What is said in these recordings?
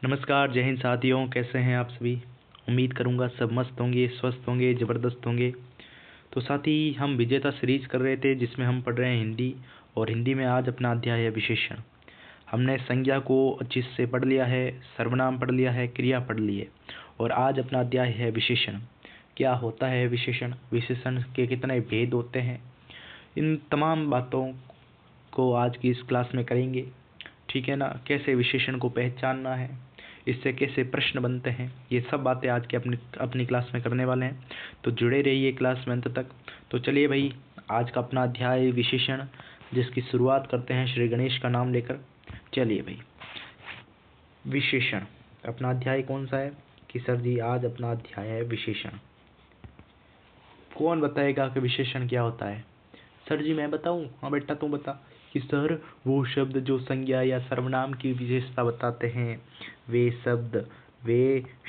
नमस्कार, जय हिंद साथियों। कैसे हैं आप सभी? उम्मीद करूंगा सब मस्त होंगे, स्वस्थ होंगे, ज़बरदस्त होंगे। तो साथी, हम विजेता सीरीज कर रहे थे जिसमें हम पढ़ रहे हैं हिंदी, और हिंदी में आज अपना अध्याय है विशेषण। हमने संज्ञा को अच्छे से पढ़ लिया है, सर्वनाम पढ़ लिया है, क्रिया पढ़ ली है, और आज अपना अध्याय है विशेषण। क्या होता है विशेषण? विशेषण के कितने भेद होते हैं? इन तमाम बातों को आज की इस क्लास में करेंगे, ठीक है ना। कैसे विशेषण को पहचानना है, इससे कैसे प्रश्न बनते हैं, ये सब बातें आज के अपनी क्लास में करने वाले हैं। तो जुड़े रहिए क्लास में अंत तक। तो चलिए भाई, आज का अपना अध्याय विशेषण, जिसकी शुरुआत करते हैं श्री गणेश का नाम लेकर। चलिए भाई, विशेषण अपना अध्याय कौन सा है कि सर जी आज अपना अध्याय है विशेषण। कौन बताएगा कि विशेषण क्या होता है? सर जी मैं बताऊं? हाँ बेटा तू बता। कि सर, वो शब्द जो संज्ञा या सर्वनाम की विशेषता बताते हैं, वे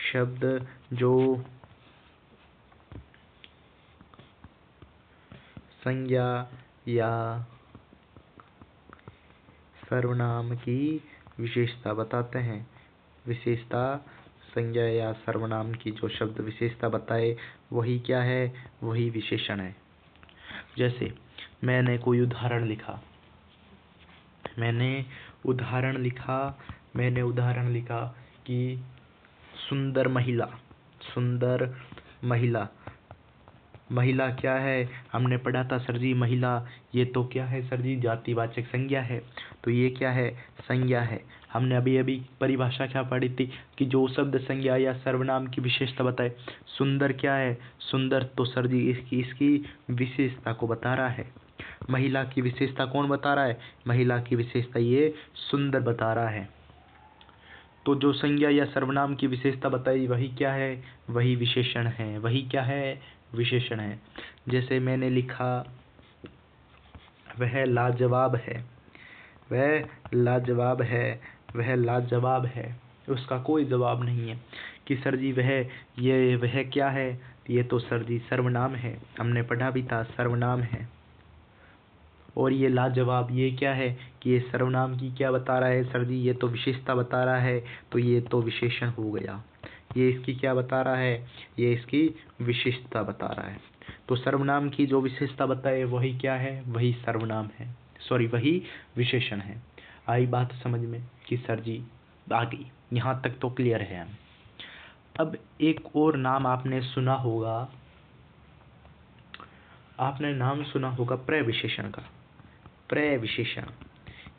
शब्द जो संज्ञा या सर्वनाम की विशेषता बताते हैं। विशेषता संज्ञा या सर्वनाम की जो शब्द विशेषता बताए, वही क्या है? वही विशेषण है। जैसे मैंने कोई उदाहरण लिखा, मैंने उदाहरण लिखा कि सुंदर महिला। महिला क्या है? हमने पढ़ा था सर जी, महिला ये तो क्या है सर जी? जातिवाचक संज्ञा है। तो ये क्या है? संज्ञा है। हमने अभी अभी परिभाषा क्या पढ़ी थी कि जो शब्द संज्ञा या सर्वनाम की विशेषता बताए। सुंदर क्या है? सुंदर तो सर जी इसकी विशेषता को बता रहा है। महिला की विशेषता कौन बता रहा है? महिला की विशेषता ये सुंदर बता रहा है। तो जो संज्ञा या सर्वनाम की विशेषता बताई, वही क्या है? वही विशेषण है। वही क्या है? विशेषण है। जैसे मैंने लिखा वह लाजवाब है, वह लाजवाब है। उसका कोई जवाब नहीं है कि सर जी वह क्या है? ये तो सर जी सर्वनाम है। हमने पढ़ा भी था, सर्वनाम है। और ये लाजवाब ये क्या है? कि ये सर्वनाम की क्या बता रहा है सर जी? ये तो विशेषता बता रहा है। तो ये तो विशेषण हो गया। ये इसकी क्या बता रहा है? ये इसकी विशेषता बता रहा है। तो सर्वनाम की जो विशेषता बताए, वही क्या है? वही सर्वनाम है, वही विशेषण है। आई बात समझ में कि सर जी आ गई? यहाँ तक तो क्लियर है। अब एक और नाम आपने सुना होगा प्रविशेषण का। प्रविशेषण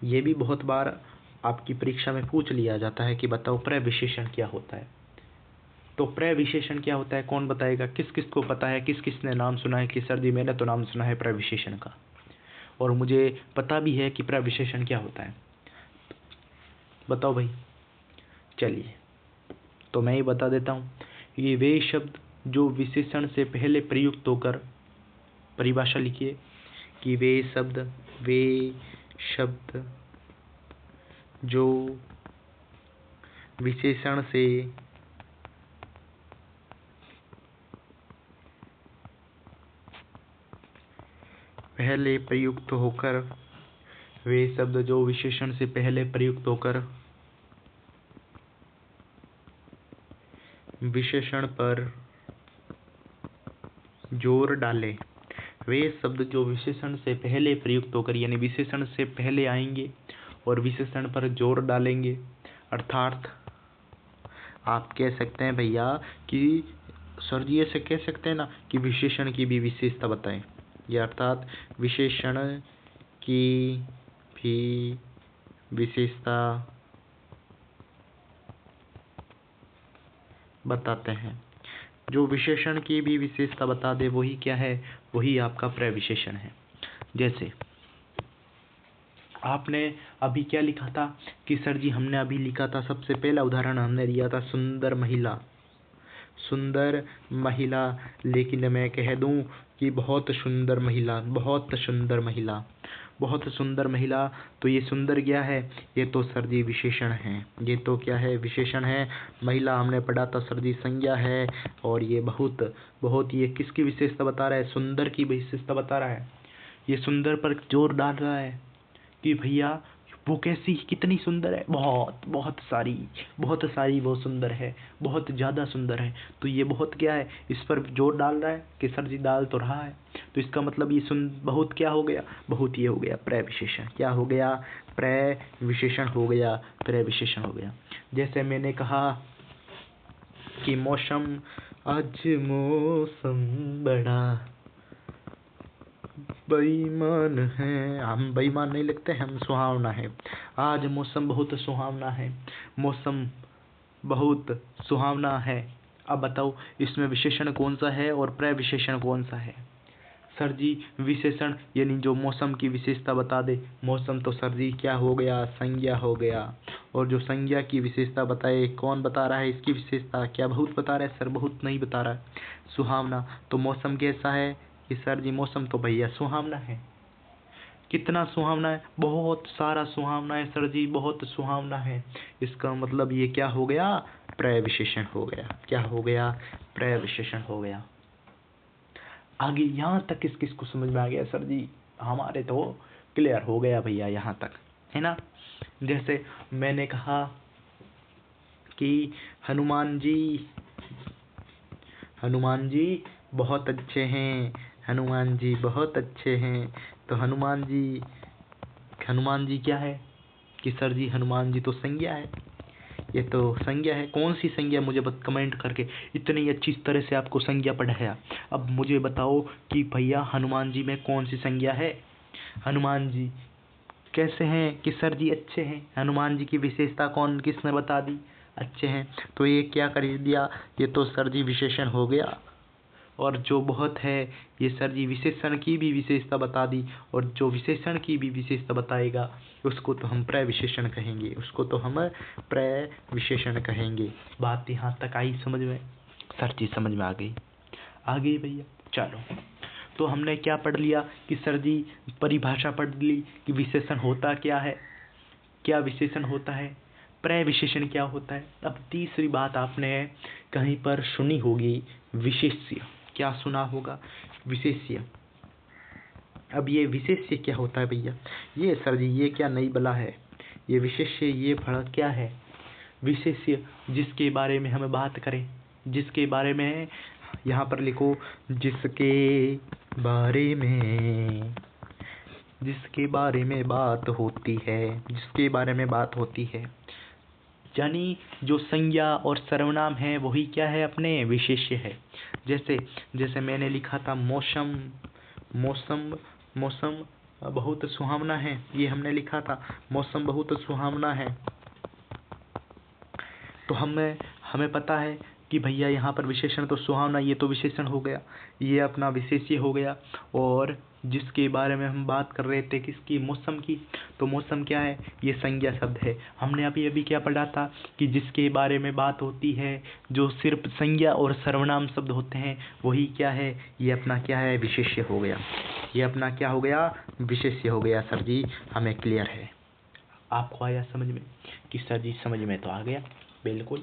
ये भी बहुत बार आपकी परीक्षा में पूछ लिया जाता है कि बताओ प्रविशेषण क्या होता है। तो प्रविशेषण क्या होता है? कौन बताएगा? किस किस को पता है? किस किस ने नाम सुना है कि सर जी मैंने तो नाम सुना है प्रविशेषण का, और मुझे पता भी है कि प्रविशेषण क्या होता है। बताओ भाई। चलिए, तो मैं ही बता देता हूँ। ये वे शब्द जो विशेषण से पहले प्रयुक्त होकर, परिभाषा लिखिए कि वे शब्द जो विशेषण से पहले प्रयुक्त होकर, विशेषण पर जोर डाले। वे शब्द जो विशेषण से पहले प्रयुक्त होकर, यानी विशेषण से पहले आएंगे और विशेषण पर जोर डालेंगे। अर्थात आप कह सकते हैं भैया कि सर जी ऐसे कह सकते हैं ना कि विशेषण की भी विशेषता बताएं। ये अर्थात विशेषण की भी विशेषता बताते हैं। जो विशेषण की भी विशेषता बता दे, वही क्या है? वही आपका प्रविशेषण है। जैसे आपने अभी क्या लिखा था कि सर जी हमने अभी लिखा था, सबसे पहला उदाहरण हमने दिया था सुंदर महिला। लेकिन मैं कह दूं कि बहुत सुंदर महिला। तो ये सुंदर क्या है? ये तो सर जी विशेषण है। ये तो क्या है? विशेषण है। महिला हमने पढ़ा था सर जी संज्ञा है। और ये बहुत ये किसकी विशेषता बता रहा है? सुंदर की विशेषता बता रहा है। ये सुंदर पर जोर डाल रहा है कि भैया वो कैसी, कितनी सुंदर है, बहुत सारी वो सुंदर है, बहुत ज़्यादा सुंदर है। तो ये बहुत क्या है, इस पर जोर डाल रहा है कि सर जी डाल तो रहा है। तो इसका मतलब ये बहुत क्या हो गया, बहुत ये हो गया प्रविशेषण। क्या हो गया, प्रविशेषण हो गया, प्रविशेषण हो गया। जैसे मैंने कहा कि मौसम, आज मौसम बड़ा बेईमान है, हम बेईमान नहीं लिखते, हम सुहावना है। आज मौसम बहुत सुहावना है, मौसम बहुत सुहावना है। अब बताओ इसमें विशेषण कौन सा है और प्रविशेषण कौन सा है? सर जी विशेषण यानी जो मौसम की विशेषता बता दे। मौसम तो सर जी क्या हो गया, संज्ञा हो गया। और जो संज्ञा की विशेषता बताए, कौन बता रहा है इसकी विशेषता? क्या बहुत बता रहा है? सर बहुत नहीं बता रहा है। सुहावना, तो मौसम कैसा है कि सर जी मौसम तो भैया सुहावना है। कितना सुहावना है, बहुत सारा सुहावना है सर जी, बहुत सुहावना है। इसका मतलब ये क्या हो गया, प्रविशेषण हो गया। क्या हो गया, प्रविशेषण हो गया। आगे यहाँ तक किस किस को समझ में आ गया सर जी? हमारे तो क्लियर हो गया भैया यहाँ तक, है ना। जैसे मैंने कहा कि हनुमान जी बहुत अच्छे हैं, हनुमान जी बहुत अच्छे हैं। तो हनुमान जी क्या है कि सर जी हनुमान जी तो संज्ञा है। ये तो संज्ञा है। कौन सी संज्ञा, मुझे बस कमेंट करके, इतनी अच्छी तरह से आपको संज्ञा पढ़ाया, अब मुझे बताओ कि भैया हनुमान जी में कौन सी संज्ञा है। हनुमान जी कैसे हैं कि सर जी अच्छे हैं। हनुमान जी की विशेषता किसने बता दी, अच्छे हैं। तो ये क्या कर दिया, ये तो सर जी विशेषण हो गया। और जो बहुत है, ये सर जी विशेषण की भी विशेषता बता दी। और जो विशेषण की भी विशेषता बताएगा उसको तो हम प्रविशेषण कहेंगे, उसको तो हम प्रविशेषण कहेंगे। बात यहाँ तक आई समझ में? सर जी समझ में आ गई भैया। चलो, तो हमने क्या पढ़ लिया कि सर जी परिभाषा पढ़ ली कि विशेषण होता क्या है, क्या विशेषण होता है, प्रविशेषण क्या होता है। अब तीसरी बात आपने कहीं पर सुनी होगी, विशेष्य। क्या सुना होगा, विशेष्य। अब ये विशेष्य क्या होता है भैया? ये सर जी ये क्या नई बला है, ये विशेष्य, ये भला क्या है? विशेष्य जिसके बारे में हमें बात करें, जिसके बारे में, यहाँ पर लिखो, जिसके बारे में बात होती है, जिसके बारे में बात होती है। यानी जो संज्ञा और सर्वनाम है वही क्या है, अपने विशेष्य है। जैसे मैंने लिखा था मौसम बहुत सुहावना है, ये हमने लिखा था, मौसम बहुत सुहावना है। तो हमें पता है कि भैया यहाँ पर विशेषण तो सुहावना, ये तो विशेषण हो गया, ये अपना विशेष्य हो गया। और जिसके बारे में हम बात कर रहे थे, किसकी, मौसम की, तो मौसम क्या है, ये संज्ञा शब्द है। हमने अभी क्या पढ़ा था कि जिसके बारे में बात होती है, जो सिर्फ संज्ञा और सर्वनाम शब्द होते हैं, वही क्या है, ये अपना क्या है, विशेष्य हो गया। ये अपना क्या हो गया, विशेष्य हो गया। सर जी हमें क्लियर है, आपको आया समझ में? कि सर जी समझ में तो आ गया, बिल्कुल।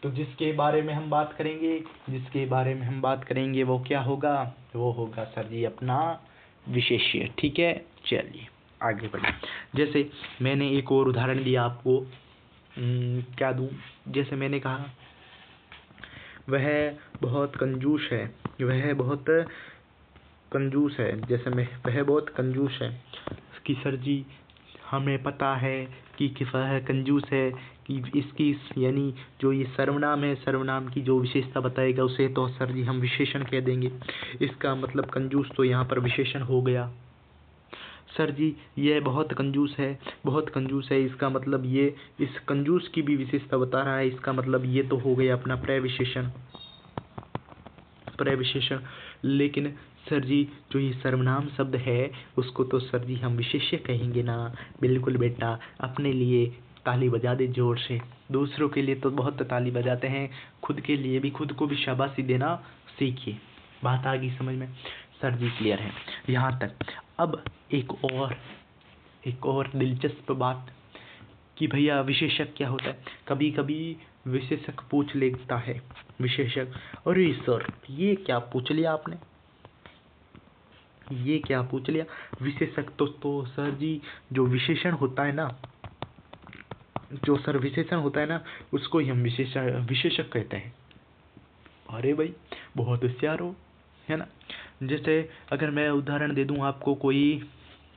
तो जिसके बारे में हम बात करेंगे वो क्या होगा, वो होगा सर जी अपना विशेष्य। ठीक है, चलिए आगे बढ़े। जैसे मैंने एक और उदाहरण दिया आपको, क्या दूं, जैसे मैंने कहा वह बहुत कंजूस है, वह बहुत कंजूस है। जैसे वह बहुत कंजूस है कि सर जी हमें पता है कि वह कंजूस है, कि इसकी यानी जो ये सर्वनाम है, सर्वनाम की जो विशेषता बताएगा उसे तो सर जी हम विशेषण कह देंगे। इसका मतलब कंजूस तो यहाँ पर विशेषण हो गया। सर जी यह बहुत कंजूस है, इसका मतलब ये इस कंजूस की भी विशेषता बता रहा है, इसका मतलब ये तो हो गया अपना प्रविशेषण। लेकिन सर जी जो ये सर्वनाम शब्द है उसको तो सर जी हम विशेष्य कहेंगे ना। बिल्कुल बेटा, अपने लिए ताली बजा दे जोर से, दूसरों के लिए तो बहुत ताली बजाते हैं, खुद को भी शाबाशी देना सीखिए। बात आ गई समझ में? सर जी क्लियर है यहाँ तक। अब एक और दिलचस्प बात कि भैया विशेषक क्या होता है। कभी कभी विशेषक पूछ लेता है, विशेषक, अरे सर ये क्या पूछ लिया आपने, ये क्या पूछ लिया, विशेषक। तो सर जी जो विशेषण होता है ना, जो सर विशेषण होता है ना, उसको ही हम विशेषक कहते हैं। अरे भाई बहुत होशियार हो, है ना। जैसे अगर मैं उदाहरण दे दूं आपको कोई,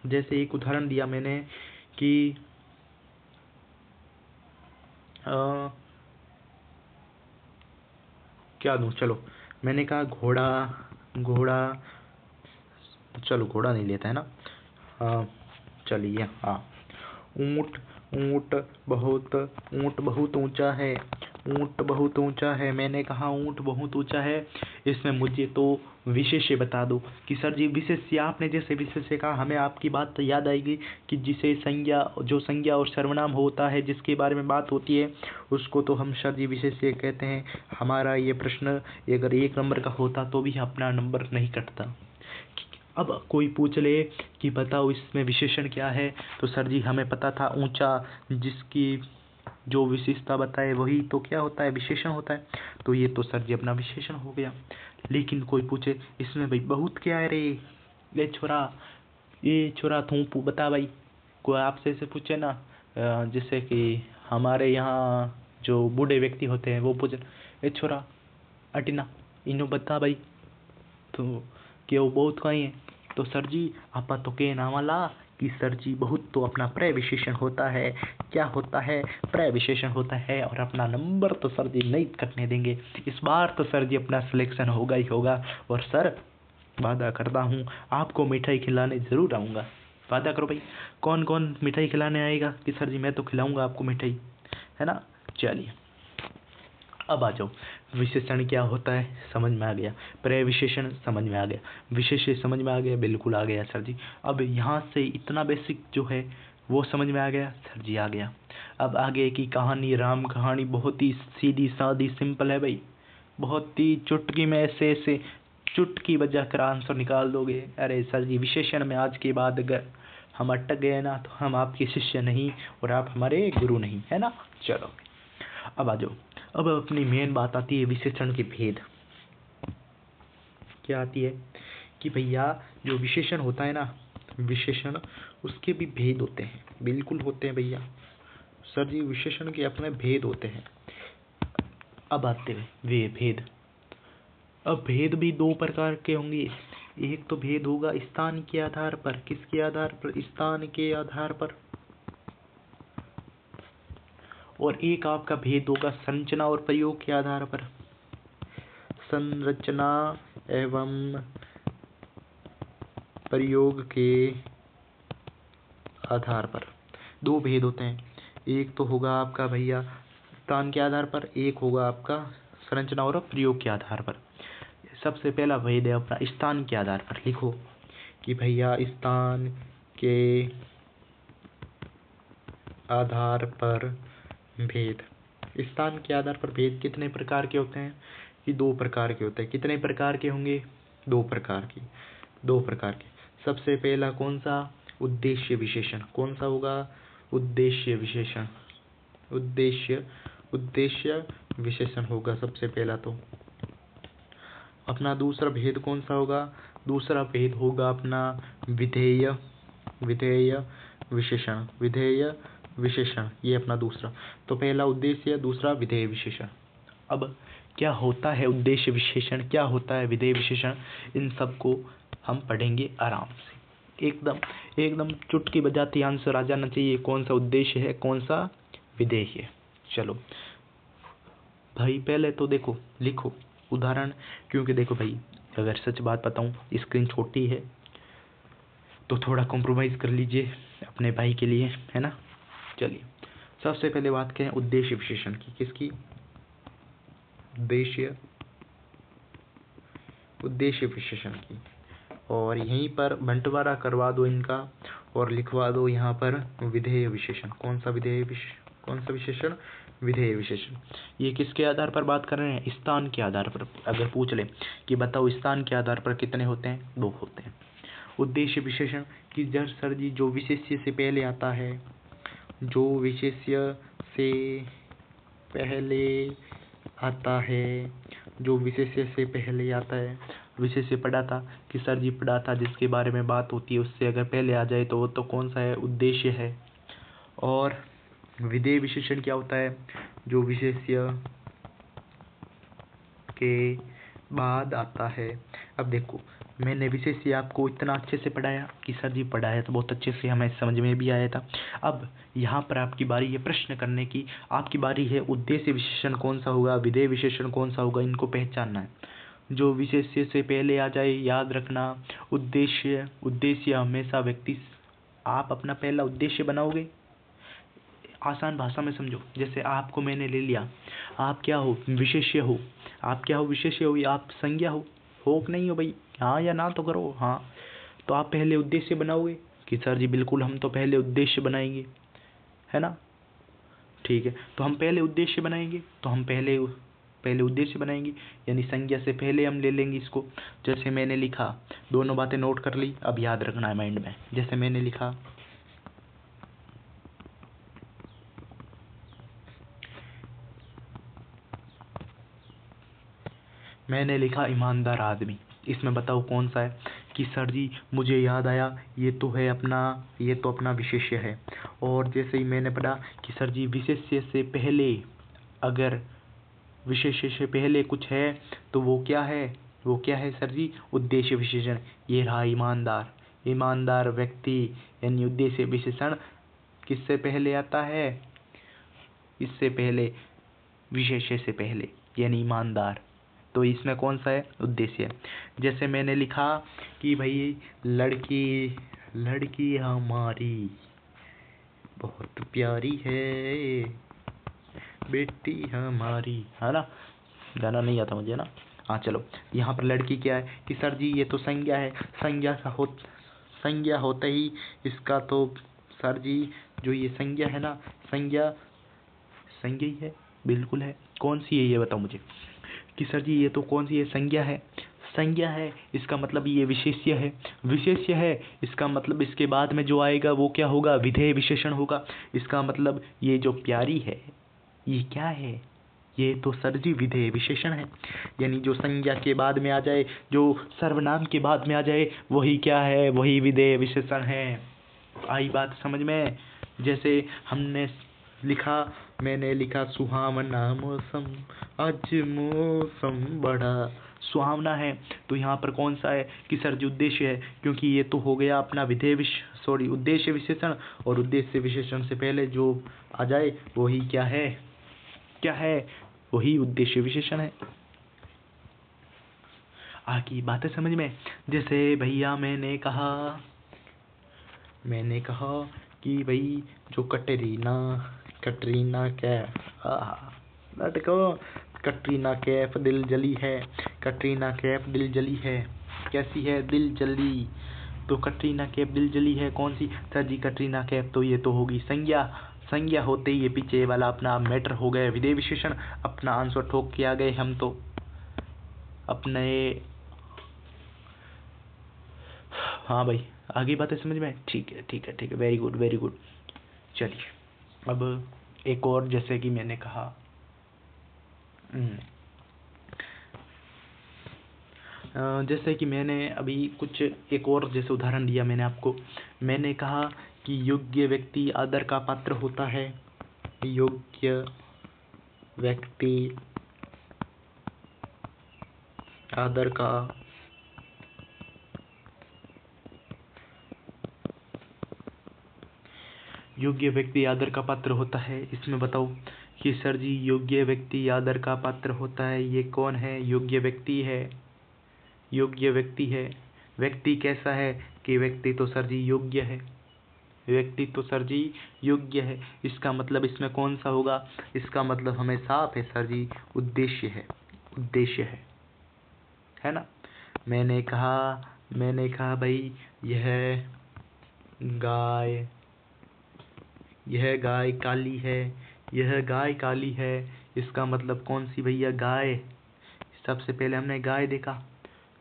जैसे एक उदाहरण दिया मैंने कि क्या दूं, चलो मैंने कहा घोड़ा, घोड़ा, चलो घोड़ा नहीं लेता है ना, चलिए हाँ, ऊंट, ऊंट बहुत ऊंचा है, ऊंट बहुत ऊंचा है। मैंने कहा ऊंट बहुत ऊंचा है, इसमें मुझे तो विशेष्य बता दो कि सर जी विशेष्य, आपने जैसे विशेष्य कहा हमें आपकी बात याद आएगी कि जिसे संज्ञा, जो संज्ञा और सर्वनाम होता है जिसके बारे में बात होती है उसको तो हम सर जी विशेष्य कहते हैं। हमारा ये प्रश्न अगर 1 नंबर का होता तो भी अपना नंबर नहीं कटता। अब कोई पूछ ले कि बताओ इसमें विशेषण क्या है, तो सर जी हमें पता था ऊंचा, जिसकी जो विशेषता बताए वही तो क्या होता है, विशेषण होता है। तो ये तो सर जी अपना विशेषण हो गया। लेकिन कोई पूछे इसमें भाई बहुत क्या है रे, ये छोरा, ये छोरा तू बता भाई, कोई आपसे ऐसे पूछे ना, जैसे कि हमारे यहाँ जो बूढ़े व्यक्ति होते हैं वो पूछे, ए छोरा अटिना इन्हों बता भाई, तो कि वो बहुत कहीं है। तो सर जी आपा तो कहना वाला कि सर जी बहुत तो अपना प्रविशेषण होता है। क्या होता है, प्रविशेषण होता है। और अपना नंबर तो सर जी नहीं कटने देंगे, इस बार तो सर जी अपना सिलेक्शन होगा ही होगा। और सर वादा करता हूँ आपको मिठाई खिलाने ज़रूर आऊँगा। वादा करो भाई, कौन कौन मिठाई खिलाने आएगा कि सर जी मैं तो खिलाऊँगा आपको मिठाई, है ना। चलिए अब आ जाओ, विशेषण क्या होता है समझ में आ गया, प्रविशेषण समझ में आ गया, विशेष्य समझ में आ गया, बिल्कुल आ गया सर जी। अब यहाँ से इतना बेसिक जो है वो समझ में आ गया सर जी, आ गया। अब आगे की कहानी, राम कहानी बहुत ही सीधी सादी सिंपल है भाई, बहुत ही चुटकी में ऐसे ऐसे चुटकी बजा कर आंसर निकाल दोगे। अरे सर जी विशेषण में आज के बाद अगर हम अटक गए ना तो हम आपके शिष्य नहीं और आप हमारे गुरु नहीं, है ना। चलो अब आ जाओ, अब अपनी मेन बात आती है विशेषण के भेद। क्या आती है कि भैया जो विशेषण होता है ना, विशेषण उसके भी भेद होते हैं, बिल्कुल होते हैं भैया। सर जी विशेषण के अपने भेद होते हैं। अब आते हैं वे भेद। अब भेद भी 2 प्रकार के होंगे। एक तो भेद होगा स्थान के आधार पर, किसके आधार पर, स्थान के आधार पर। और एक आपका भेद होगा संरचना और प्रयोग के आधार पर, संरचना एवं प्रयोग के आधार पर। 2 भेद होते हैं, एक तो होगा आपका भैया स्थान के आधार पर, एक होगा आपका संरचना और प्रयोग के आधार पर। सबसे पहला भेद है अपना स्थान के आधार पर। लिखो कि भैया स्थान के आधार पर भेद। स्थान के आधार पर भेद कितने प्रकार के होते हैं, कि 2 प्रकार के होते हैं। कितने प्रकार के होंगे, 2 प्रकार के, 2 प्रकार के। सबसे पहला कौन सा, उद्देश्य विशेषण। कौन सा होगा, उद्देश्य विशेषण, उद्देश्य विशेषण होगा सबसे पहला। तो अपना दूसरा भेद कौन सा होगा, दूसरा भेद होगा अपना विधेय विशेषण, विधेय विशेषण, ये अपना दूसरा। तो पहला उद्देश्य, दूसरा विधेय विशेषण। अब क्या होता है उद्देश्य विशेषण, क्या होता है विधेय विशेषण, इन सब को हम पढ़ेंगे आराम से, एकदम चुटकी बजाती आंसर आ जाना चाहिए, कौन सा उद्देश्य है कौन सा विधेय है। चलो भाई पहले तो देखो, लिखो उदाहरण, क्योंकि देखो भाई अगर सच बात बताऊं स्क्रीन छोटी है तो थोड़ा कॉम्प्रोमाइज़ कर लीजिए अपने भाई के लिए, है ना। चलिए सबसे पहले बात करें उद्देश्य विशेषण की, किसकी, उद्देश्य विशेषण की। और यहीं पर बंटवारा करवा दो इनका और लिखवा दो यहाँ पर विधेय विशेषण। कौन सा विशेषण, विधेय विशेषण। ये किसके आधार पर बात कर रहे हैं, स्थान के आधार पर। अगर पूछ ले कि बताओ स्थान के आधार पर कितने होते हैं, 2 होते हैं। उद्देश्य विशेषण कि जब सर जी जो विशेष्य से पहले आता है, जो विशेष्य से पहले आता है, जो विशेष्य से पहले आता है विशेष्य पढ़ा था कि सर जी पढ़ा था, जिसके बारे में बात होती है उससे अगर पहले आ जाए तो वो तो कौन सा है, उद्देश्य है। और विधेय विशेषण क्या होता है, जो विशेष्य के बाद आता है। अब देखो, मैंने विशेष्य आपको इतना अच्छे से पढ़ाया कि सर जी पढ़ाया तो बहुत अच्छे से, हमें समझ में भी आया था। अब यहाँ पर आपकी बारी है प्रश्न करने की, आपकी बारी है उद्देश्य विशेषण कौन सा होगा, विधेय विशेषण कौन सा होगा, इनको पहचानना है। जो विशेष्य से पहले आ जाए याद रखना, उद्देश्य, उद्देश्य हमेशा व्यक्ति, आप अपना पहला उद्देश्य बनाओगे। आसान भाषा में समझो, जैसे आपको मैंने ले लिया, आप क्या हो, विशेष्य हो। आप क्या हो, विशेष्य हो, या आप संज्ञा हो कि नहीं हो भाई, हाँ या ना तो करो। हाँ, तो आप पहले उद्देश्य बनाओगे कि सर जी बिल्कुल हम तो पहले उद्देश्य बनाएंगे, है ना। ठीक है, तो हम पहले उद्देश्य बनाएंगे, तो हम पहले पहले उद्देश्य बनाएंगे, यानी संज्ञा से पहले हम ले लेंगे इसको। जैसे मैंने लिखा, दोनों बातें नोट कर ली, अब याद रखना है माइंड में। जैसे मैंने लिखा, मैंने लिखा ईमानदार आदमी, इसमें बताओ कौन सा है, कि सर जी मुझे याद आया ये तो है अपना, ये तो अपना विशेष्य है। और जैसे ही मैंने पढ़ा कि सर जी विशेष्य से पहले, अगर विशेष्य से पहले कुछ है तो वो क्या है, वो क्या है सर जी, उद्देश्य विशेषण। ये रहा ईमानदार, ईमानदार व्यक्ति, यानी उद्देश्य विशेषण किससे पहले आता है, इससे पहले, विशेष्य से पहले, यानी ईमानदार। तो इसमें कौन सा है, उद्देश्य। जैसे मैंने लिखा कि भाई लड़की, लड़की हमारी बहुत प्यारी है, बेटी हमारी, है ना। गाना नहीं आता मुझे ना। हाँ चलो, यहाँ पर लड़की क्या है कि सर जी ये तो संज्ञा है, संज्ञा होते ही इसका तो सर जी, जो ये संज्ञा है ना, संज्ञा, संज्ञा ही है, बिल्कुल है। कौन सी है ये बताओ मुझे, कि सर जी ये तो कौन सी है, संज्ञा है। संज्ञा है, इसका मतलब ये विशेष्य है। विशेष्य है, इसका मतलब इसके बाद में जो आएगा वो क्या होगा, विधेय विशेषण होगा। इसका मतलब ये जो प्यारी है, ये क्या है, ये तो सर जी विधेय विशेषण है। यानी जो संज्ञा के बाद में आ जाए, जो सर्वनाम के बाद में आ जाए, वही क्या है, वही विधेय विशेषण है। आई बात समझ में। जैसे हमने लिखा, मैंने लिखा सुहावना मौसम, आज मौसम बड़ा सुहावना है। तो यहाँ पर कौन सा है कि सर जी उद्देश्य है, क्योंकि ये तो हो गया अपना विधेय उद्देश्य विशेषण। और उद्देश्य विशेषण से पहले जो आ जाए वही क्या है, क्या है, वही उद्देश्य विशेषण है। आगे बातें समझ में। जैसे भैया मैंने कहा कि भाई जो कटरीना, कटरीना कैफ, लटको, कटरीना कैफ दिल जली है, कटरीना कैफ दिल जली है, कैसी है, दिल जली। तो कटरीना कैफ दिल जली है कौन सी, सर जी कटरीना कैफ, तो ये तो होगी संज्ञा। संज्ञा होते ही ये पीछे वाला अपना मैटर हो गया विधेय विशेषण। अपना आंसर ठोक के आ गए हम तो अपने। हाँ भाई, आगे बातें समझ में, ठीक है ठीक है ठीक है, वेरी गुड वेरी गुड। चलिए, अब एक और, जैसे कि मैंने कहा, जैसे कि मैंने अभी कुछ एक और जैसे उदाहरण दिया मैंने आपको। मैंने कहा कि योग्य व्यक्ति आदर का पात्र होता है, योग्य व्यक्ति आदर का योग्य व्यक्ति आदर का पात्र होता है। इसमें बताओ कि सर जी योग्य व्यक्ति आदर का पात्र होता है, ये कौन है, योग्य व्यक्ति है, योग्य व्यक्ति है। व्यक्ति कैसा है, कि व्यक्ति तो सर जी योग्य है, व्यक्ति तो सर जी योग्य है। इसका मतलब इसमें कौन सा होगा, इसका मतलब हमें साफ है सर जी, उद्देश्य है, उद्देश्य है ना। मैंने कहा भाई गाय यह गाय काली है, यह गाय काली है। इसका मतलब कौन सी भैया, गाय। सबसे पहले हमने गाय देखा,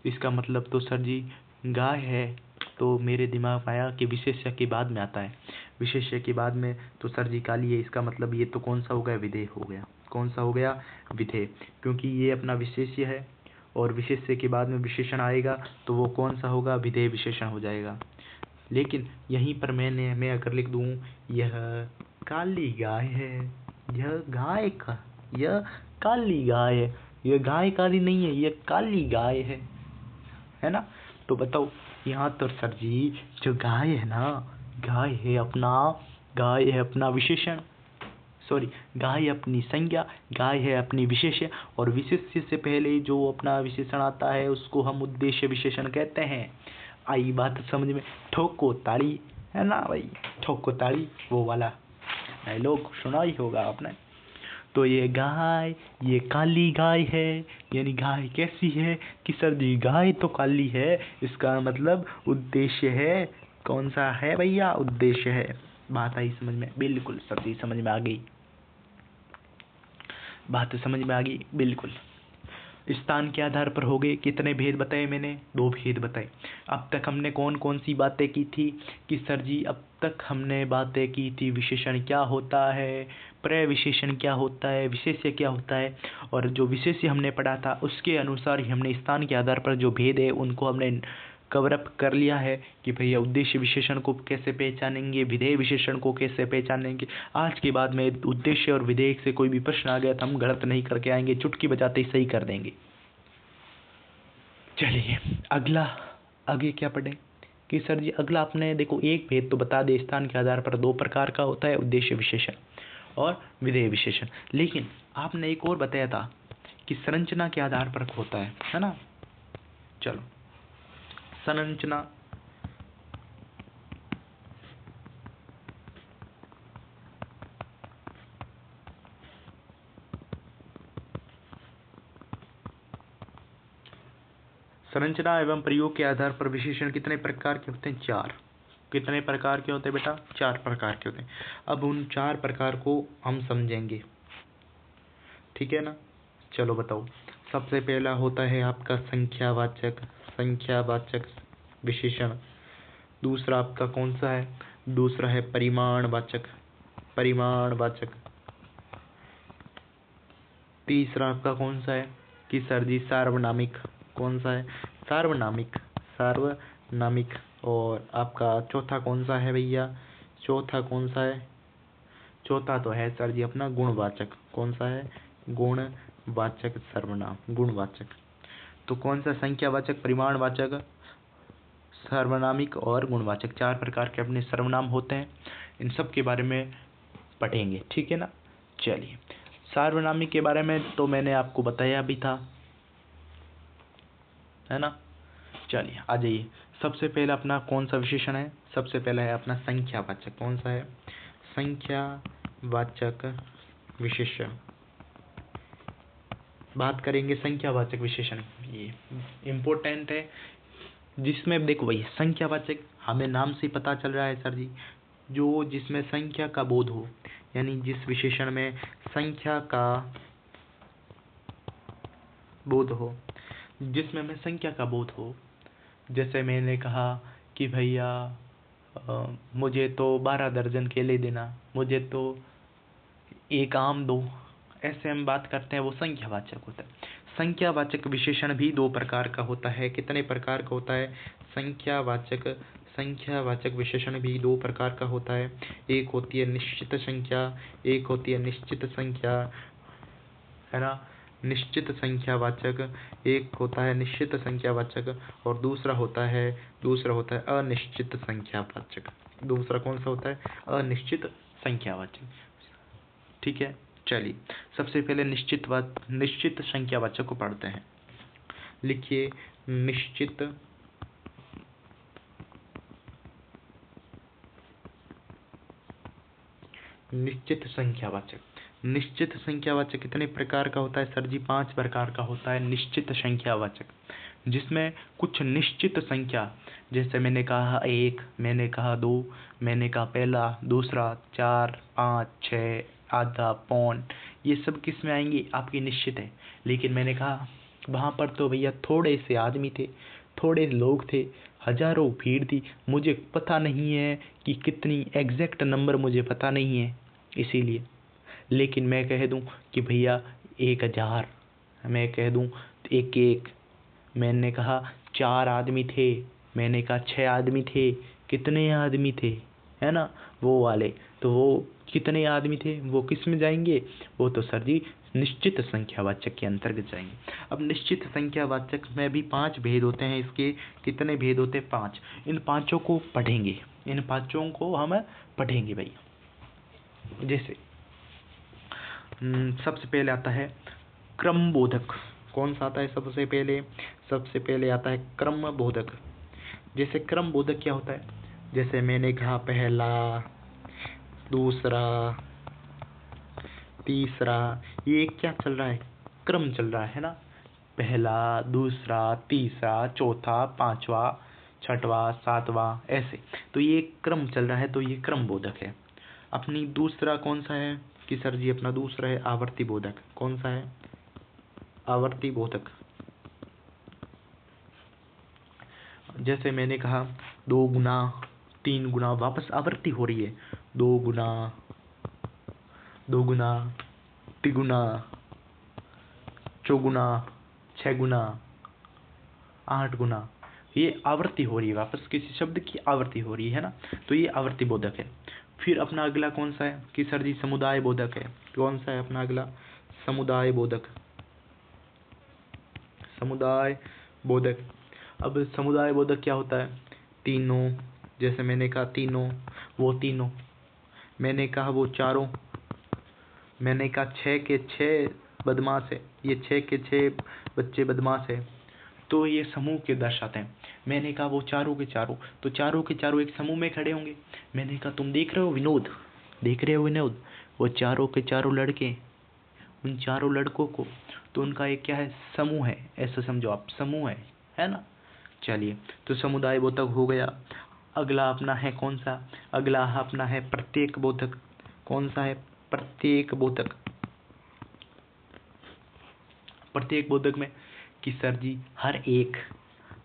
इसका मतलब तो सर जी गाय है। तो मेरे दिमाग में आया कि विशेष्य के बाद में आता है, विशेष्य के बाद में तो सर जी काली है। इसका मतलब ये तो कौन सा हो गया, विधेय हो गया। कौन सा हो गया, विधेय, क्योंकि ये अपना विशेष्य है और विशेष्य के बाद में विशेषण आएगा तो वो कौन सा होगा, विधेय विशेषण हो जाएगा। लेकिन यहीं पर मैं अगर लिख दूँ यह काली गाय है, यह काली गाय है, यह गाय काली नहीं है, यह काली गाय है ना। तो बताओ यहाँ तो सर जी जो गाय है ना, गाय है अपना विशेषण, सॉरी गाय अपनी संज्ञा, गाय है अपनी विशेष्य, और विशेष्य से पहले जो अपना विशेषण आता है उसको हम उद्देश्य विशेषण कहते हैं। आई बात समझ में, ठोको ताली, है ना भाई, ठोको ताली वो वाला डायलॉग सुना ही होगा आपने। तो ये गाय, ये काली गाय है, यानी गाय कैसी है कि सर जी गाय तो काली है, इसका मतलब उद्देश्य है, कौन सा है भैया, उद्देश्य है। बात आई समझ में, बिल्कुल सर जी समझ में आ गई, बात समझ में आ गई बिल्कुल। स्थान के आधार पर हो गए, कितने भेद बताए मैंने, 2 भेद बताए। अब तक हमने कौन कौन सी बातें की थी कि सर जी अब तक हमने बातें की थी विशेषण क्या होता है, प्रविशेषण क्या होता है, विशेष्य क्या होता है, और जो विशेष्य हमने पढ़ा था उसके अनुसार ही हमने स्थान के आधार पर जो भेद है उनको हमने कवर अप कर लिया है कि भैया उद्देश्य विशेषण को कैसे पहचानेंगे, विधेय विशेषण को कैसे पहचानेंगे। आज के बाद में उद्देश्य और विधेयक से कोई भी प्रश्न आ गया तो हम गलत नहीं करके आएंगे, चुटकी बजाते ही सही कर देंगे। चलिए अगला, आगे क्या पढ़ें कि सर जी अगला आपने देखो एक भेद तो बता दे, स्थान के आधार पर 2 प्रकार का होता है, उद्देश्य विशेषण और विधेय विशेषण। लेकिन आपने एक और बताया था कि संरचना के आधार पर होता है ना। चलो संरचना, संरचना एवं प्रयोग के आधार पर विशेषण कितने प्रकार के होते हैं, 4। कितने प्रकार के होते हैं बेटा, 4 प्रकार के होते हैं। अब उन 4 प्रकार को हम समझेंगे, ठीक है ना। चलो बताओ, सबसे पहला होता है आपका संख्यावाचक विशेषण। दूसरा आपका कौन सा है, दूसरा है परिमाणवाचक। तीसरा आपका कौन सा है कि सर जी सार्वनामिक। कौन सा है, सार्वनामिक। और आपका चौथा कौन सा है भैया, चौथा तो है सर जी अपना गुणवाचक। कौन सा है, गुणवाचक सर्वनाम, गुणवाचक। तो कौन सा, संख्यावाचक, परिमाणवाचक, सार्वनामिक और गुणवाचक, 4 प्रकार के अपने सर्वनाम होते हैं। इन सब के बारे में पढ़ेंगे, ठीक है ना। चलिए सार्वनामिक के बारे में तो मैंने आपको बताया भी था, है ना। चलिए आ जाइए, सबसे पहला अपना कौन सा विशेषण है, सबसे पहला है अपना संख्यावाचक। कौन सा है, संख्यावाचक विशेषण। बात करेंगे संख्यावाचक विशेषण, ये इम्पोर्टेंट है, जिसमें देखो भाई संख्यावाचक हमें नाम से पता चल रहा है सर जी, जो जिसमें संख्या का बोध हो, यानी जिस विशेषण में संख्या का बोध हो, जिसमें हमें संख्या का बोध हो। जैसे मैंने कहा कि भैया मुझे तो 12 दर्जन केले देना, मुझे तो 1 आम दो, ऐसे हम बात करते हैं, वो संख्यावाचक होता है। संख्यावाचक विशेषण भी 2 प्रकार का होता है। कितने प्रकार का होता है, संख्यावाचक विशेषण भी 2 प्रकार का होता है। एक होती है निश्चित संख्या, एक होती है निश्चित संख्या, है ना, निश्चित संख्यावाचक। एक होता है निश्चित संख्यावाचक और दूसरा होता है अनिश्चित संख्यावाचक। दूसरा कौन सा होता है, अनिश्चित संख्यावाचक, ठीक है। चलिए सबसे पहले निश्चित संख्यावाचक को पढ़ते हैं। लिखिए निश्चित संख्यावाचक। निश्चित संख्यावाचक कितने प्रकार का होता है सर जी, 5 प्रकार का होता है निश्चित संख्यावाचक, जिसमें कुछ निश्चित संख्या, जैसे मैंने कहा 1, मैंने कहा 2, मैंने कहा पहला, दूसरा, 4, 5, 6, आधा, पौन, ये सब किस में आएंगे, आपकी निश्चित है। लेकिन मैंने कहा वहाँ पर तो भैया थोड़े से आदमी थे, थोड़े लोग थे, हजारों भीड़ थी, मुझे पता नहीं है कि कितनी एग्जैक्ट नंबर मुझे पता नहीं है, इसीलिए। लेकिन मैं कह दूं कि भैया 1000, मैं कह दूं 1-1, मैंने कहा 4 आदमी थे, मैंने कहा 6 आदमी थे, कितने आदमी थे, है ना, वो वाले। तो वो कितने आदमी थे वो किस में जाएंगे, वो तो सर जी निश्चित संख्यावाचक के अंतर्गत जाएंगे। अब निश्चित संख्यावाचक में भी 5 भेद होते हैं इसके। कितने भेद होते हैं, 5। इन पांचों को पढ़ेंगे, इन पांचों को हम पढ़ेंगे भाई। जैसे सबसे पहले आता है क्रम बोधक। कौन सा आता है सबसे पहले, सबसे पहले आता है क्रम बोधक। जैसे क्रम बोधक क्या होता है, जैसे मैंने कहा पहला, दूसरा, तीसरा, ये क्या चल रहा है, क्रम चल रहा है ना, पहला, दूसरा, तीसरा, चौथा, पांचवा, छठवां, सातवां, ऐसे। तो ये क्रम चल रहा है, तो ये क्रम बोधक है। अपनी दूसरा कौन सा है कि सर जी अपना दूसरा है आवर्ती बोधक। कौन सा है, आवर्ती बोधक। जैसे मैंने कहा 2 गुना, 3 गुना, वापस आवर्ती हो रही है, 2 गुना, 2 गुना, तिगुना, चौगुना, 6 गुना, 8 गुना, ये आवर्ती हो रही है, वापस किसी शब्द की आवर्ती हो रही है ना, तो ये आवर्ती बोधक है। फिर अपना अगला कौन सा है कि सर जी समुदाय बोधक है। कौन सा है अपना अगला, समुदाय बोधक, समुदाय बोधक। अब समुदाय बोधक क्या होता है, तीनों, जैसे मैंने कहा तीनों, वो तीनों, मैंने कहा वो चारों, मैंने कहा 6 के 6 बदमाश है, ये 6 के 6 बच्चे बदमाश है, तो ये समूह के दर्शाते हैं। मैंने कहा वो चारों के चारों, तो चारों के चारों एक समूह में खड़े होंगे। मैंने कहा तुम देख रहे हो विनोद, देख रहे हो विनोद, वो चारों के चारों लड़के, उन चारों लड़कों को, तो उनका एक क्या है, समूह है, ऐसा समझो आप, समूह है ना। चलिए, तो समुदाय बोधक हो गया। अगला अपना है कौन सा, अगला अपना है प्रत्येक बोधक। कौन सा है, प्रत्येक बोधक। प्रत्येक बोधक में कि सर जी हर एक,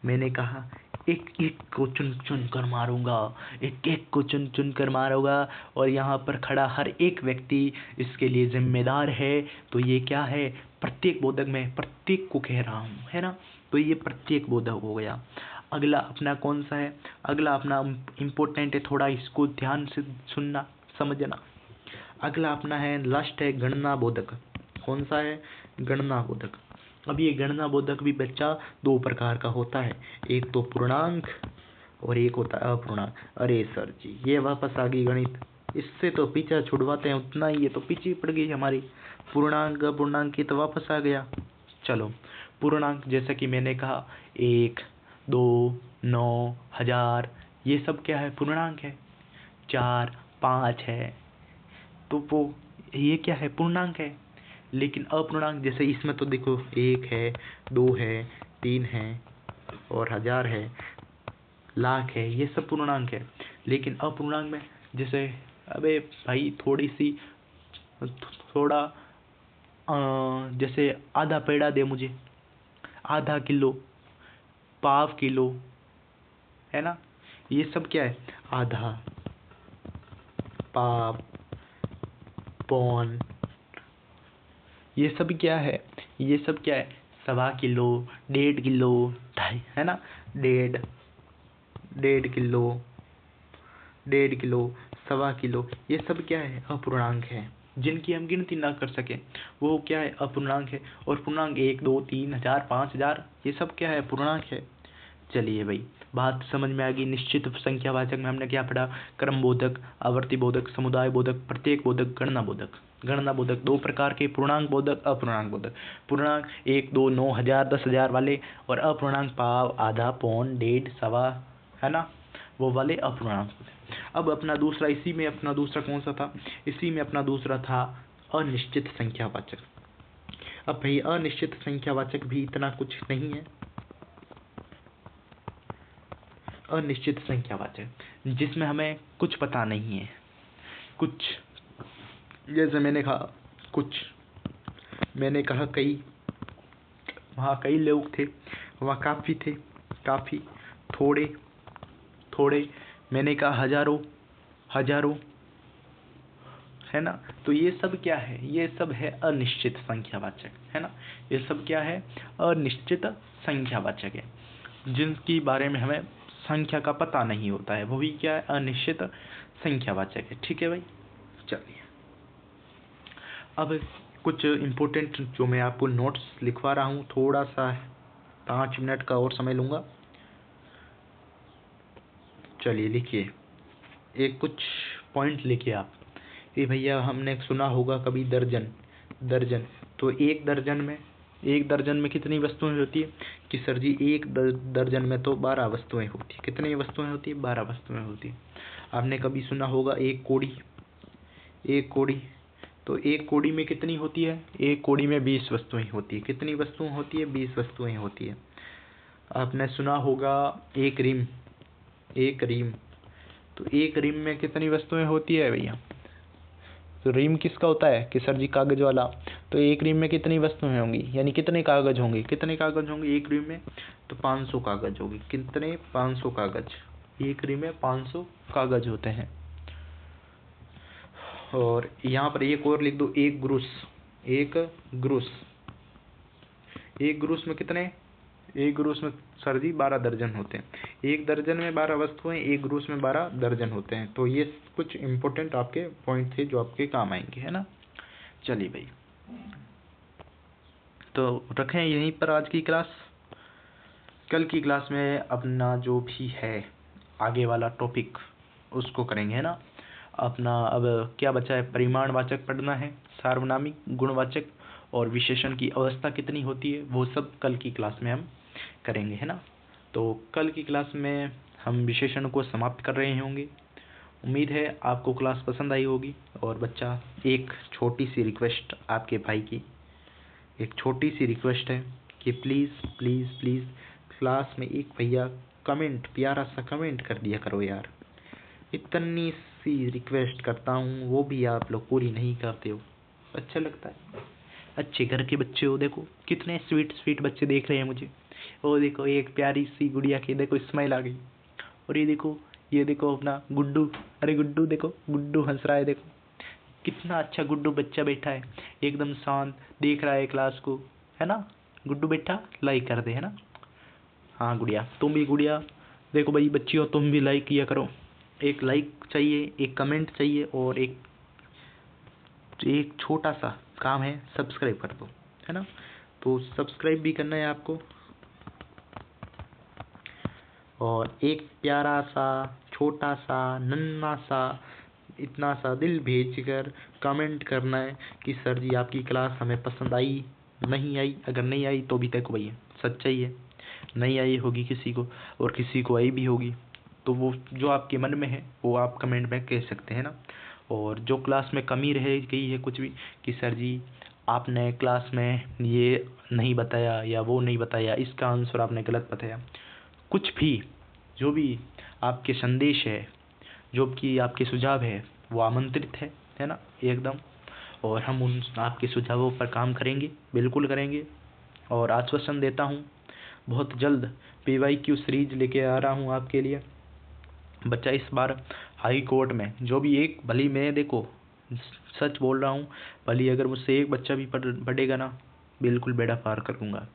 मैंने कहा एक एक को चुन चुन कर मारूंगा, एक एक को चुन चुन कर मारूंगा, और यहाँ पर खड़ा हर एक व्यक्ति इसके लिए जिम्मेदार है। तो ये क्या है, प्रत्येक बोधक में प्रत्येक को कह रहा हूँ, है ना, तो ये प्रत्येक बोधक हो गया। अगला अपना कौन सा है, अगला अपना इम्पोर्टेंट है, थोड़ा इसको ध्यान से सुनना समझना। अगला अपना है लास्ट है गणना बोधक। कौन सा है, गणना बोधक। अब ये गणना बोधक भी बच्चा 2 प्रकार का होता है, एक तो पूर्णांक और एक होता है अपूर्णांक। अरे सर जी ये वापस आ गई गणित, इससे तो पीछा छुड़वाते हैं उतना ही, ये तो पीछे पड़ गई हमारी, पूर्णांक अपूर्णांक की तो वापस आ गया। चलो पूर्णांक, जैसा कि मैंने कहा 1, 2, 9, 1000, ये सब क्या है, पूर्णांक है। 4, 5 है, तो वो ये क्या है, पूर्णांक है। लेकिन अपूर्णांक, जैसे इसमें तो देखो 1 है, 2 है, 3 है और 1000 है, लाख है, ये सब पूर्णांक है। लेकिन अपूर्णांक में जैसे, अबे भाई थोड़ी सी, थोड़ा जैसे आधा पेड़ा दे मुझे, आधा किलो, पाव किलो, है ना, ये सब क्या है, आधा, पाव, पौन, ये सब क्या है, ये सब क्या है, 1.25 किलो, 1.5 किलो, ढाई, है ना, 1.5 किलो, 1.5 किलो, 1.25 किलो, ये सब क्या है, अपूर्णांक है, जिनकी हम गिनती ना कर सके, वो क्या है, अपूर्णांक है। और पूर्णांक 1, 2, 3, 1000, 5000, ये सब क्या है, पूर्णांक है। चलिए भाई बात समझ में आ गई। निश्चित संख्यावाचक में हमने क्या पढ़ा, क्रम बोधक, आवर्ती बोधक, समुदाय बोधक, प्रत्येक बोधक, गणना बोधक। गणना बोधक 2 प्रकार के, पूर्णांक बोधक, अपूर्णांक बोधक। पूर्णांक 1, 2, 9, 1000, 10,000 वाले, और अपूर्णांक पाव, आधा, पौन, 1.5, सवा, है ना, वो वाले अपूर्णांक होते। अब अपना दूसरा, इसी में अपना दूसरा कौन सा था, इसी में अपना दूसरा था अनिश्चित संख्यावाचक। अब भाई अनिश्चित संख्यावाचक भी इतना कुछ नहीं है, अनिश्चित संख्यावाचक जिसमें हमें कुछ पता नहीं है, कुछ, जैसे मैंने कहा कुछ, मैंने कहा कई, वहाँ कई लोग थे, वहाँ काफ़ी थे, काफ़ी, थोड़े, थोड़े, मैंने कहा हजारों, हजारों, है ना। तो ये सब क्या है, ये सब है अनिश्चित संख्यावाचक, है ना। ये सब क्या है, अनिश्चित संख्यावाचक है, जिनकी बारे में हमें संख्या का पता नहीं होता है, वही क्या है, अनिश्चित संख्यावाचक है। ठीक है भाई, चलिए अब कुछ इम्पोर्टेंट जो मैं आपको नोट्स लिखवा रहा हूँ, थोड़ा सा 5 मिनट का और समय लूँगा। चलिए लिखिए, एक कुछ पॉइंट लिखिए आप। ये भैया हमने सुना होगा कभी दर्जन, दर्जन, तो एक दर्जन में कितनी वस्तुएं होती है, कि सर जी एक दर्जन में तो 12 वस्तुएं होती है। कितनी वस्तुएं होती है, 12 वस्तुएं होती है। आपने कभी सुना होगा एक कोड़ी, एक कोड़ी, तो एक कोड़ी में कितनी होती है, एक कोड़ी में 20 वस्तुएं होती है। कितनी वस्तुएं होती है, 20 वस्तुएं होती है। आपने सुना होगा एक रिम, एक रिम, तो एक रिम में कितनी वस्तुएं होती है भैया, तो रिम किसका होता है, कि सर जी कागज वाला, तो एक रिम में कितनी वस्तुएं होंगी, यानी कितने कागज होंगे, कितने कागज होंगे एक रिम में, तो 500 कागज होगी। कितने, 500 कागज, एक रिम में 500 कागज होते हैं। और यहाँ पर एक और लिख दो, एक ग्रुस, एक ग्रुस, एक ग्रुस में कितने, एक ग्रुस में सर जी 12 दर्जन होते हैं। एक दर्जन में 12 वस्तुएं, एक ग्रुस में 12 दर्जन होते हैं। तो ये कुछ इम्पोर्टेंट आपके पॉइंट थे जो आपके काम आएंगे, है ना। चलिए भाई, तो रखें यहीं पर आज की क्लास। कल की क्लास में अपना जो भी है आगे वाला टॉपिक उसको करेंगे, है ना। अपना अब क्या बचा है, परिमाणवाचक पढ़ना है, सार्वनामिक, गुणवाचक और विशेषण की अवस्था कितनी होती है, वो सब कल की क्लास में हम करेंगे, है ना। तो कल की क्लास में हम विशेषण को समाप्त कर रहे होंगे। उम्मीद है आपको क्लास पसंद आई होगी। और बच्चा, एक छोटी सी रिक्वेस्ट आपके भाई की, एक छोटी सी रिक्वेस्ट है कि प्लीज़ प्लीज़ प्लीज़ क्लास में एक भैया कमेंट, प्यारा सा कमेंट कर दिया करो यार। इतनी सी रिक्वेस्ट करता हूँ, वो भी आप लोग पूरी नहीं करते हो। अच्छा लगता है, अच्छे घर के बच्चे हो, देखो कितने स्वीट स्वीट बच्चे देख रहे हैं मुझे। वो देखो एक प्यारी सी गुड़िया की देखो स्माइल आ गई। और ये देखो अपना गुड्डू, अरे गुड्डू देखो, गुड्डू हंस रहा है, देखो कितना अच्छा गुड्डू बच्चा बैठा है, एकदम शांत देख रहा है क्लास को, है ना। गुड्डू बेटा लाइक कर दे, है ना। हाँ गुड़िया, तुम भी गुड़िया देखो भाई, बच्चियों तुम भी लाइक किया करो। एक लाइक चाहिए, एक कमेंट चाहिए, और एक छोटा सा काम है, सब्सक्राइब कर दो, है ना। तो सब्सक्राइब भी करना है आपको, और एक प्यारा सा छोटा सा नन्हा सा इतना सा दिल भेजकर कमेंट करना है कि सर जी आपकी क्लास हमें पसंद आई, नहीं आई। अगर नहीं आई तो भी देखो भैया सच्चाई है, नहीं आई होगी किसी को, और किसी को आई भी होगी, तो वो जो आपके मन में है वो आप कमेंट में कह सकते हैं ना। और जो क्लास में कमी रह गई है कुछ भी, कि सर जी आपने क्लास में ये नहीं बताया या वो नहीं बताया, इसका आंसर आपने गलत बताया, कुछ भी जो भी आपके संदेश है, जो कि आपके सुझाव है, वो आमंत्रित है ना एकदम। और हम उन आपके सुझावों पर काम करेंगे, बिल्कुल करेंगे। और आश्वासन देता हूँ बहुत जल्द PYQ सीरीज लेके आ रहा हूँ आपके लिए। बच्चा इस बार हाई कोर्ट में जो भी एक, भली मैं देखो सच बोल रहा हूँ, भली अगर मुझसे एक बच्चा भी पढ़ेगा ना, बिल्कुल बेड़ा पार करूँगा।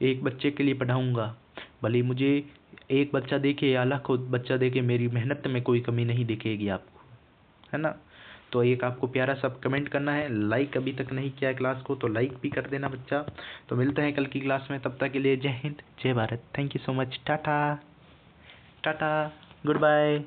एक बच्चे के लिए पढ़ाऊँगा, भले मुझे एक बच्चा देखे या लाखों बच्चा देखे, मेरी मेहनत में कोई कमी नहीं दिखेगी आपको, है ना। तो एक आपको प्यारा सा कमेंट करना है, लाइक अभी तक नहीं किया है क्लास को तो लाइक भी कर देना बच्चा। तो मिलते हैं कल की क्लास में, तब तक के लिए जय हिंद जय Bharat, thank you so much, tata tata, good bye.